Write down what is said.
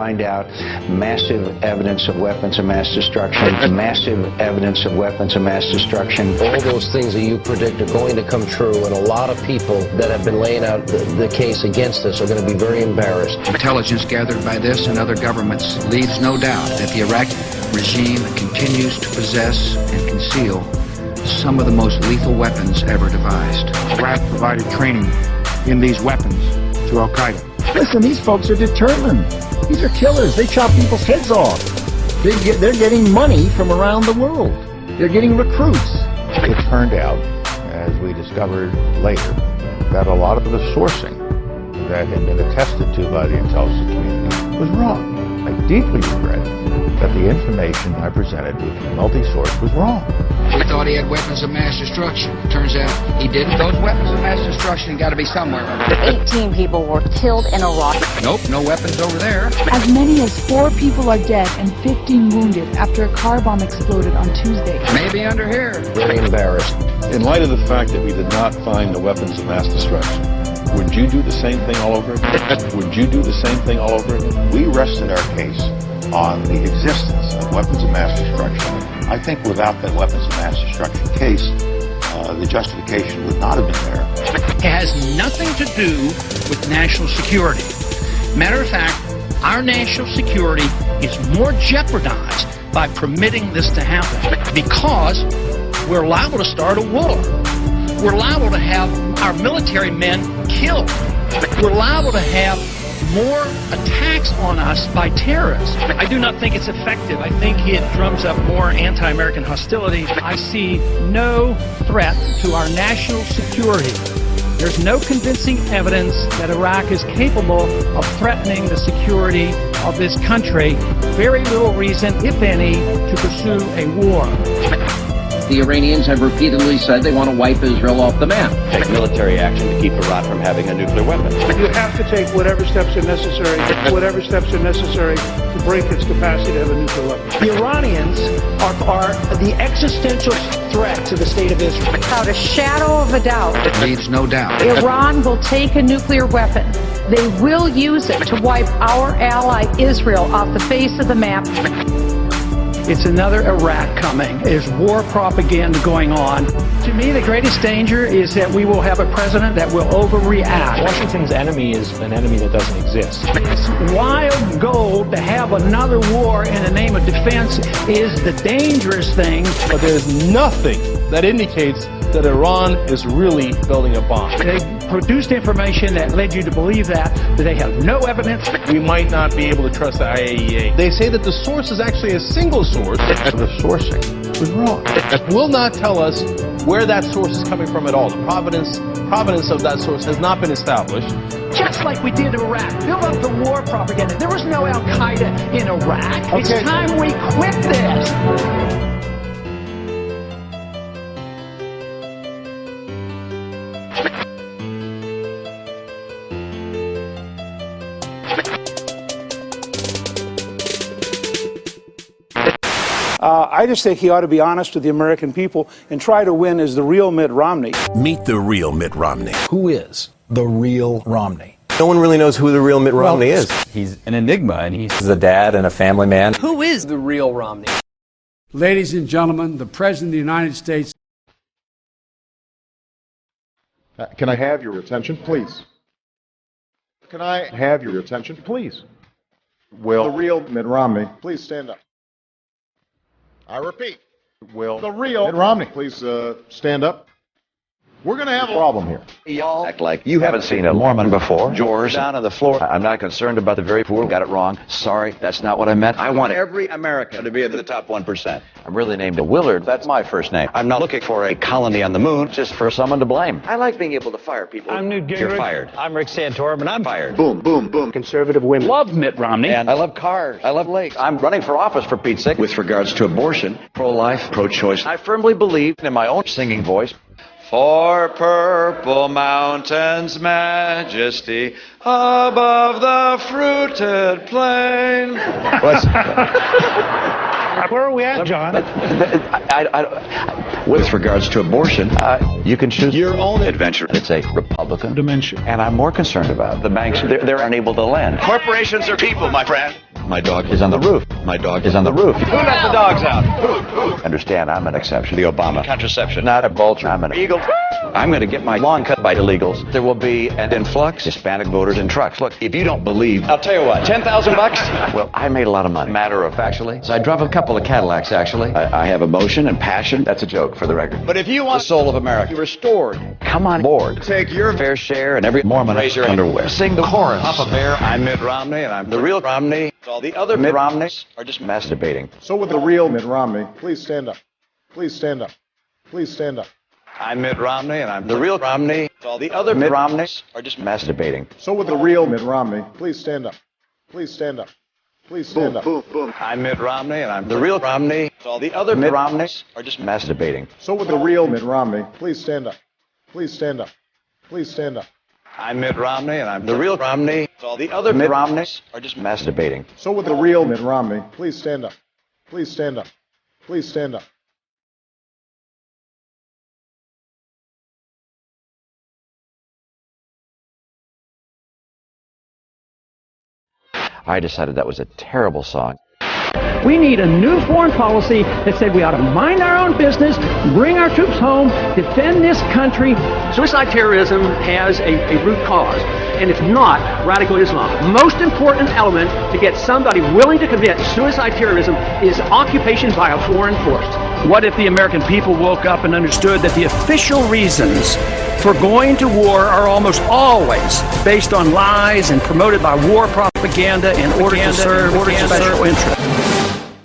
find out massive evidence of weapons of mass destruction, massive evidence of weapons of mass destruction. All those things that you predict are going to come true, and a lot of people that have been laying out the case against us are going to be very embarrassed. Intelligence gathered by this and other governments leaves no doubt that the Iraqi regime continues to possess and conceal some of the most lethal weapons ever devised. Iraq provided training in these weapons to Al-Qaeda. Listen, these folks are determined. These are killers. They chop people's heads off. They're getting money from around the world. They're getting recruits. It turned out, as we discovered later, that a lot of the sourcing that had been attested to by the intelligence community was wrong. I deeply regret that the information I presented, which was multi-source, was wrong. We thought he had weapons of mass destruction. Turns out he didn't. Those weapons of mass destruction got to be somewhere. 18 people were killed in Iraq. Nope, no weapons over there. As many as 4 people are dead and 15 wounded after a car bomb exploded on Tuesday. Maybe under here. Very embarrassed. In light of the fact that we did not find the weapons of mass destruction, would you do the same thing all over again? Would you do the same thing all over again? We rested our case on the existence of weapons of mass destruction. I think without that weapons of mass destruction case, the justification would not have been there. It has nothing to do with national security. Matter of fact, our national security is more jeopardized by permitting this to happen because we're liable to start a war. We're liable to have our military men killed. We're liable to have more attacks on us by terrorists. I do not think it's effective. I think it drums up more anti-American hostility. I see no threat to our national security. There's no convincing evidence that Iraq is capable of threatening the security of this country. Very little reason, if any, to pursue a war. The Iranians have repeatedly said they want to wipe Israel off the map. Take military action to keep Iran from having a nuclear weapon. You have to take whatever steps are necessary to break its capacity to have a nuclear weapon. The Iranians are the existential threat to the state of Israel. Without a shadow of a doubt, Leaves no doubt. Iran will take a nuclear weapon. They will use it to wipe our ally Israel off the face of the map. It's another Iraq coming. There's war propaganda going on. To me, the greatest danger is that we will have a president that will overreact. Washington's enemy is an enemy that doesn't exist. It's wild gold to have another war in the name of defense is the dangerous thing. But there's nothing that indicates that Iran is really building a bomb. They produced information that led you to believe that they have no evidence. We might not be able to trust the IAEA. They say that the source is actually a single source. The sourcing was wrong. That will not tell us where that source is coming from at all. The provenance of that source has not been established. Just like we did in Iraq. Build up the war propaganda. There was no Al-Qaeda in Iraq. It's time we quit this. I just think he ought to be honest with the American people and try to win as the real Mitt Romney. Meet the real Mitt Romney. Who is the real Romney? No one really knows who the real Mitt Romney is. He's an enigma, and he's a dad and a family man. Who is the real Romney? Ladies and gentlemen, the President of the United States. Can I have your attention, please? Can I have your attention, please? Will the real Mitt Romney please stand up? I repeat, will the real Mitt Romney please stand up? We're going to have a problem here. Y'all act like you haven't seen a Mormon before. George, down on the floor. I'm not concerned about the very poor. Got it wrong. Sorry, that's not what I meant. I want every American to be in the top 1%. I'm really named Willard. That's my first name. I'm not looking for a colony on the moon, just for someone to blame. I like being able to fire people. I'm Newt Gingrich. You're fired. I'm Rick Santorum, and I'm Fired. Boom, boom, boom. Conservative women love Mitt Romney. And I love cars. I love lakes. I'm running for office, for Pete's sake. With regards to abortion, pro-life, pro-choice, I firmly believe in my own singing voice. For purple mountains' majesty above the fruited plain. Where are we at, John? With regards to abortion, you can choose your own adventure. It's a Republican dimension. And I'm more concerned about the banks. They're unable to lend. Corporations are people, my friend. My dog is on the roof. My dog is on the roof. Who let the dogs out? Who? Understand, I'm an exception. The Obama contraception. Not a vulture. I'm an eagle. I'm going to get my lawn cut by illegals. There will be an influx Hispanic voters in trucks. Look, if you don't believe, I'll tell you what, $10,000? Well, I made a lot of money. Matter of factually. So I drive a couple of Cadillacs, actually. I have emotion and passion. That's a joke, for the record. But if you want the soul of America restored, come on board. Take your fair share, and every Mormon raise your underwear. Sing the chorus. Papa Bear, I'm Mitt Romney, and I'm the real Romney. All the other Mitt Romneys are just masturbating. So with the real Mitt Romney, please stand up. Please stand up. Please stand up. I'm Mitt Romney, and I'm the real Romney. All the other Mitt Romneys are just masturbating. So with the real Mitt Romney, please stand up. Please stand up. Please stand up. Boom, boom. I'm Mitt Romney, and I'm the real Romney. All the other Mitt Romneys are just masturbating. So with the real Mitt Romney, please stand up. Please stand up. Please stand up. I'm Mitt Romney, and I'm the real Romney. All the other Mitt Romneys are just masturbating. So with the real Mitt Romney, please stand up. Please stand up. Please stand up. I decided that was a terrible song. We need a new foreign policy that said we ought to mind our own business, bring our troops home, defend this country. Suicide terrorism has a root cause, and it's not radical Islam. Most important element to get somebody willing to commit suicide terrorism is occupation by a foreign force. What if the American people woke up and understood that the official reasons for going to war are almost always based on lies and promoted by war propaganda in order to serve special interests?